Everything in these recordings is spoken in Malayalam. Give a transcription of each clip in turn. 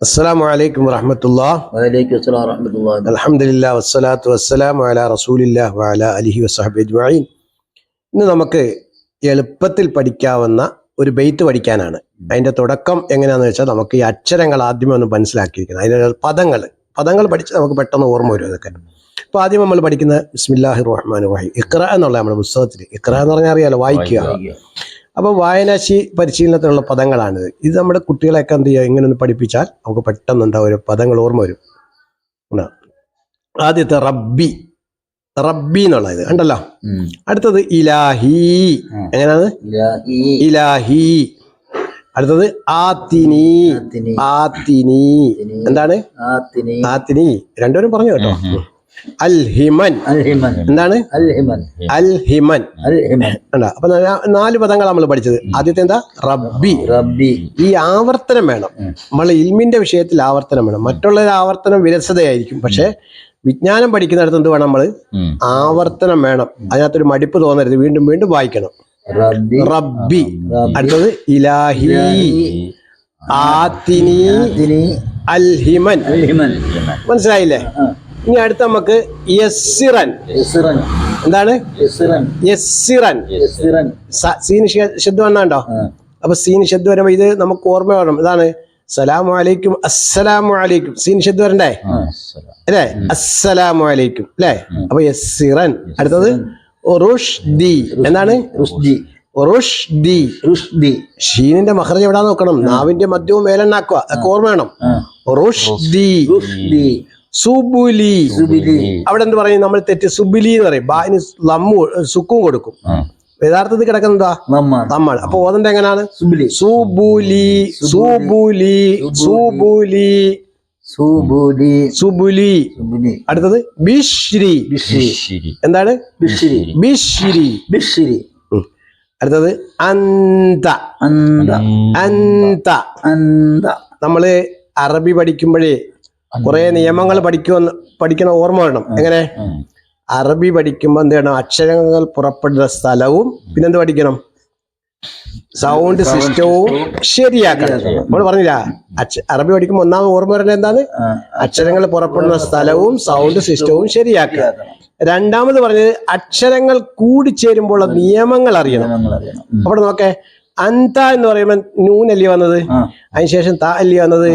അസ്സലാമു അലൈക്കും വറഹ്മത്തുള്ളാഹി. വഅലൈക്കും അസ്സലാം വറഹ്മത്തുള്ളാഹി. അൽഹംദുലില്ലാഹി വസ്സലാത്തു വസ്സലാമു അലാ റസൂലില്ലാഹി വഅലാ അലിഹി വസ്സഹബിഹി അജ്മഈൻ. ഇന്ന് നമുക്ക് എളുപ്പത്തിൽ പഠിക്കാവുന്ന ഒരു ബെയ്ത്ത് പഠിക്കാനാണ്. അതിന്റെ തുടക്കം എങ്ങനെയാണെന്ന് വെച്ചാൽ നമുക്ക് ഈ അക്ഷരങ്ങൾ ആദ്യമേ ഒന്ന് മനസ്സിലാക്കിയിരിക്കണം. അതിന്റെ പദങ്ങൾ പഠിച്ച് നമുക്ക് പെട്ടെന്ന് ഓർമ്മ വരും ഇതൊക്കെ. അപ്പോൾ ആദ്യം നമ്മൾ പഠിക്കുന്ന ബിസ്മില്ലാഹിർ റഹ്മാനിർ റഹീം. ഇഖ്റ എന്നുള്ള നമ്മുടെ പുസ്തകത്തിൽ ഇഖ്റ എന്ന് പറഞ്ഞാൽ അറിയാലോ, വായിക്കുക. അപ്പോൾ വായനാശി പരിശീലനത്തിനുള്ള പദങ്ങളാണിത്. ഇത് നമ്മുടെ കുട്ടികളെയൊക്കെ എന്ത് ചെയ്യുക, ഇങ്ങനെ ഒന്ന് പഠിപ്പിച്ചാൽ നമുക്ക് പെട്ടെന്ന് എന്താ ഒരു പദങ്ങൾ ഓർമ്മ വരും. ആദ്യത്തെ റബ്ബി എന്നുള്ള ഇത് കണ്ടല്ലോ. അടുത്തത് ഇലാഹി. എങ്ങനെയാണ്? ഇലാഹി. അടുത്തത് ആത്തിനി. എന്താണ്? ആത്തിനി. രണ്ടുപേരും പറഞ്ഞു കേട്ടോ. അൽഹിമൻ. എന്താണ്? അൽഹിമൻ. അപ്പൊ 4 പദങ്ങൾ നമ്മൾ പഠിച്ചത്. ആദ്യത്തെ എന്താ? റബ്ബി. ഈ ആവർത്തനം വേണം. നമ്മൾ ഇൽമിന്റെ വിഷയത്തിൽ ആവർത്തനം വേണം. മറ്റുള്ള ആവർത്തനം വിരസതയായിരിക്കും. പക്ഷെ വിജ്ഞാനം പഠിക്കുന്നിടത്ത് എന്ത് വേണം? നമ്മൾ ആവർത്തനം വേണം. അതിനകത്തൊരു മടിപ്പ് തോന്നരുത്. വീണ്ടും വീണ്ടും വായിക്കണം. റബ്ബി. അടുത്തത് ഇലാഹി, ആത്തിനി, അൽഹിമൻ. മനസ്സിലായില്ലേ? ഇനി അടുത്ത നമുക്ക് യസ്സിറൻ. എന്താണ്? യസ്സിറൻ. സീന് ശബ്ദം വന്നാണ്ടോ? അപ്പൊ സീന് ശബ്ദം വരുമ്പോ ഇത് നമുക്ക് ഓർമ്മ വേണം. ഇതാണ് സലാമു അലൈക്കും, അസ്സലാമു അലൈക്കും. സീന് ശബ്ദം വരണ്ടേ അല്ലേ? അസ്സലാമു അലൈക്കും അല്ലേ? അപ്പൊ യസ്സിറൻ. അടുത്തത് റുഷ്ദി. എന്താണ്? റുഷ്ദി. ഷീനിന്റെ മഖ്റജ് എവിടാ നോക്കണം. നാവിന്റെ മധ്യവും മേലെണ്ണാക്കുക. അതൊക്കെ ഓർമ്മ വേണം. റുഷ്ദി. സുബുലി. അവിടെ എന്ത് പറയും? നമ്മൾ തെറ്റ് സുബുലി എന്ന് പറയും. ബായിന് സുക്കും കൊടുക്കും. യഥാർത്ഥത്തിൽ കിടക്കുന്നതാ നമ്മൾ. അപ്പൊ ഓതന്റെ എങ്ങനെയാണ്? സുബുലി. അടുത്തത് ബിശ്രി. എന്താണ്? ബിശ്രി. അടുത്തത് അന്ത. നമ്മള് അറബി പഠിക്കുമ്പോഴേ കുറെ നിയമങ്ങൾ പഠിക്കുന്ന ഓർമ്മ വേണം. എങ്ങനെ? അറബി പഠിക്കുമ്പോൾ എന്ത് ചെയ്യണം? അക്ഷരങ്ങൾ പുറപ്പെടുന്ന സ്ഥലവും പിന്നെന്ത് പഠിക്കണം? സൗണ്ട് സിസ്റ്റവും ശരിയാക്കണം. നമ്മൾ പറഞ്ഞില്ല, അറബി പഠിക്കുമ്പോൾ ഒന്നാമത് ഓർമ്മ വരേണ്ടത് എന്താണ്? അക്ഷരങ്ങൾ പുറപ്പെടുന്ന സ്ഥലവും സൗണ്ട് സിസ്റ്റവും ശരിയാക്കുക. രണ്ടാമത് പറഞ്ഞത് അക്ഷരങ്ങൾ കൂടിച്ചേരുമ്പോൾ നിയമങ്ങൾ അറിയണം. അവിടെ നോക്കേ, അന്ത എന്ന് പറയുമ്പോൾ നൂനല്ലേ വന്നത്, അതിനുശേഷം താ അല്ലേ വന്നത്.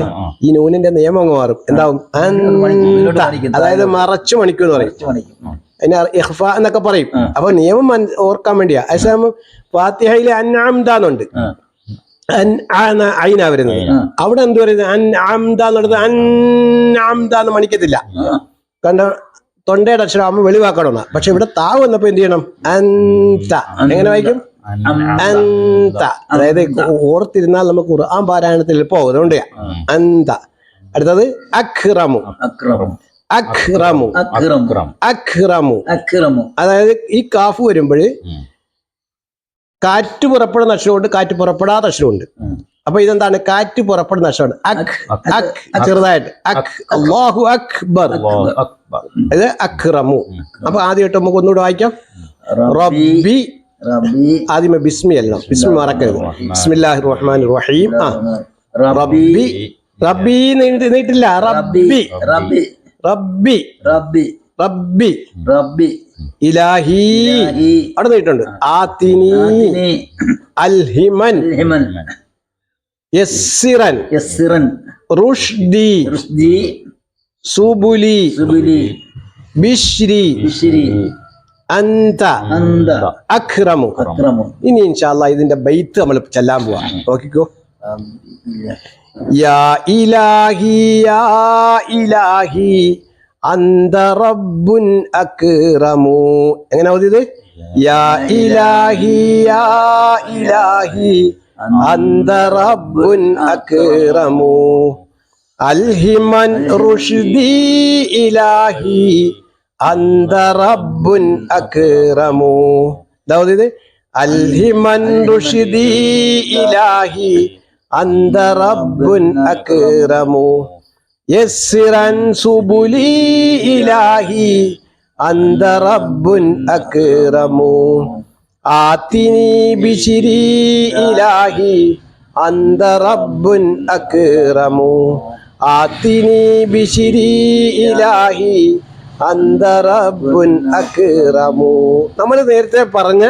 ഈ നൂനിന്റെ നിയമം അങ്ങ് മാറും. എന്താവും? അന്ത. അതായത് മറച്ചു മണിക്കൂർ എന്ന് പറയും. അതിന് ഇഖ്ഫ എന്നൊക്കെ പറയും. അപ്പൊ നിയമം ഓർക്കാൻ വേണ്ടിയാ. അതേസമയം ഫാത്തിഹയിലെ അൻഅംദാന്നുണ്ട്. അയിനാ വരുന്നത്. അവിടെ എന്ത് പറയുന്നത്? അൻഅംദാന്നുള്ളത് അൻഅംദാന്ന് മണിക്കത്തില്ല. കണ്ട, തൊണ്ടയുടെ അക്ഷരം ആകുമ്പോൾ വെളിവാക്കണം. പക്ഷെ ഇവിടെ താ വന്നപ്പോ എന്ത് ചെയ്യണം? അന്ത. എങ്ങനെ വായിക്കും? അന്ത. അതായത് ഓർത്തിരുന്നാൽ നമുക്ക് ഖുർആൻ പാരായണത്തിൽ പോകും. അതുകൊണ്ട് അന്ത. അടുത്തത് അഖ്റമു. അതായത് ഈ കാഫ് വരുമ്പോൾ കാറ്റ് പുറപ്പെടുന്ന അക്ഷരമുണ്ട്, കാറ്റ് പുറപ്പെടാത്ത അക്ഷരമുണ്ട്. അപ്പൊ ഇതെന്താണ്? കാറ്റ് പുറപ്പെടുന്ന അക്ഷരമാണ്. ചെറുതായിട്ട് അല്ലാഹു അക്ബർ. ഇത് അഖ്റമു. അപ്പൊ ആദ്യമായിട്ട് നമുക്ക് ഒന്നുകൂടെ വായിക്കാം. റബ്ബി. ആദ്യമേ ബിസ്മി അല്ല, ബിസ്മി മറക്കരുത്. ബിസ്മില്ലാഹിർ റഹ്മാനിർ റഹീം. റബ്ബി നീട്ടില്ല. റബ്ബി. ഇലാഹി അവിടെ നീട്ടുണ്ട്. ആത്തിനി, അൽഹിമൻ, യസ്സിറൻ, റുഷ്ദി, സുബുലി, ബിശ്രി, അന്ത, അഖ്റമു. ഇനി ഇൻഷാ അല്ലാഹ് ഇതിന്റെ ബൈത്ത് നമ്മൾ ചെല്ലാൻ പോവാ. നോക്കിക്കോ. യാ ഇലാഹി അന്ത റബ്ബുൻ അക്റമു. എങ്ങനെ ഓതിയത്? യാ ഇലാഹി അന്ത റബ്ബുൻ അക്റമു അൽഹിമൻ റുഷ്ദി ഇലാഹി അന്ത റബ്ബുൻ അക്റമു. ദാവൂദ് അൽഹിമൻ റുഷ്ദി ഇലാഹി അന്ത റബ്ബുൻ അക്റമു യസ്സിറൻ സുബുലി ഇലാഹി അന്ത റബ്ബുൻ അക്റമു ആതിനി ബിശ്രി ഇലാഹി അന്ത റബ്ബുൻ അക്റമു ആതിനി ബിശ്രി ഇലാഹി അന്ത റബ്ബുൻ അക്റമു. നമ്മൾ നേരത്തെ പറഞ്ഞ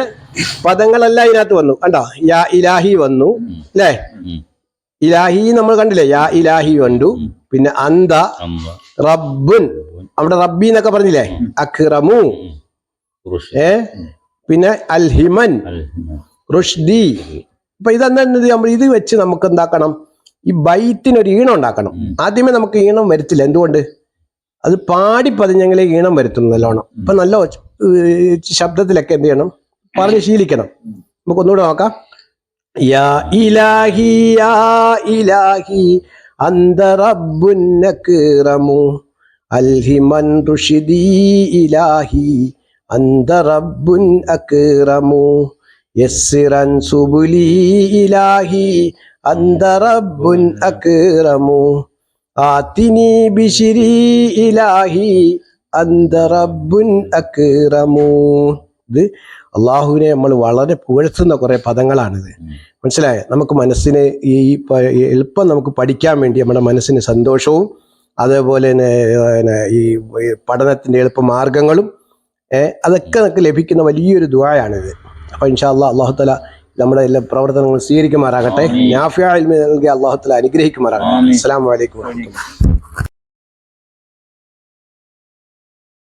പദങ്ങളെല്ലാം ഇതിനകത്ത് വന്നു. കണ്ടോ, യാ ഇലാഹി വന്നു അല്ലേ? ഇലാഹി നമ്മൾ കണ്ടില്ലേ, യാ ഇലാഹി കണ്ടു. പിന്നെ അന്ത റബ്ബുൻ, അവിടെ റബ്ബി എന്നൊക്കെ പറഞ്ഞില്ലേ, അക്റമു. പിന്നെ അൽഹിമൻ, റുഷ്ദി. അപ്പൊ ഇതെന്താ, നമ്മൾ ഇത് വെച്ച് നമുക്ക് എന്താക്കണം, ഈ ബൈത്തിനൊരു ഈണം ഉണ്ടാക്കണം. ആദ്യമേ നമുക്ക് ഈണം വരത്തില്ല. എന്തുകൊണ്ട്? അത് പാടി പതിഞ്ഞെങ്കിലേ ഈണം വരുത്തുന്നു നല്ലോണം. അപ്പൊ നല്ല ശബ്ദത്തിലൊക്കെ എന്ത് ചെയ്യണം, പറഞ്ഞ് ശീലിക്കണം. നമുക്ക് ഒന്നുകൂടെ നോക്കാം. യാ ഇലാഹി യാ ഇലാഹി അന്ത റബ്ബുൻ അക്റമു അൽഹിമൻ റുഷ്ദി ഇലാഹി അന്ത റബ്ബുൻ അക്റമു യസ്സിറൻ സുബുലി ഇലാഹി അന്ത റബ്ബുൻ അക്റമു ആതിനി ബിശ്രി ഇലാഹി അന്ത റബ്ബുൻ അക്റമു. ഇത് അള്ളാഹുവിനെ നമ്മൾ വളരെ പുകഴ്ത്തുന്ന കുറെ പദങ്ങളാണിത്. മനസ്സിലായോ? നമുക്ക് മനസ്സിന് ഈ എളുപ്പം നമുക്ക് പഠിക്കാൻ വേണ്ടി നമ്മുടെ മനസ്സിന് സന്തോഷവും അതേപോലെ തന്നെ ഈ പഠനത്തിന്റെ എളുപ്പമാർഗങ്ങളും അതൊക്കെ നമുക്ക് ലഭിക്കുന്ന വലിയൊരു ദുആയാണിത്. അപ്പൊ ഇൻഷാ അല്ലാഹ് അല്ലാഹു തആല നമ്മുടെ എല്ലാ പ്രവർത്തനങ്ങളും സ്വീകരിക്കുമാറാകട്ടെ. നാഫിഅ ഇൽമ നൽകി അല്ലാഹു തആല അനുഗ്രഹിക്കുമാറാകട്ടെ. അസ്സലാമു അലൈക്കും വറഹ്മത്തുള്ളാഹി.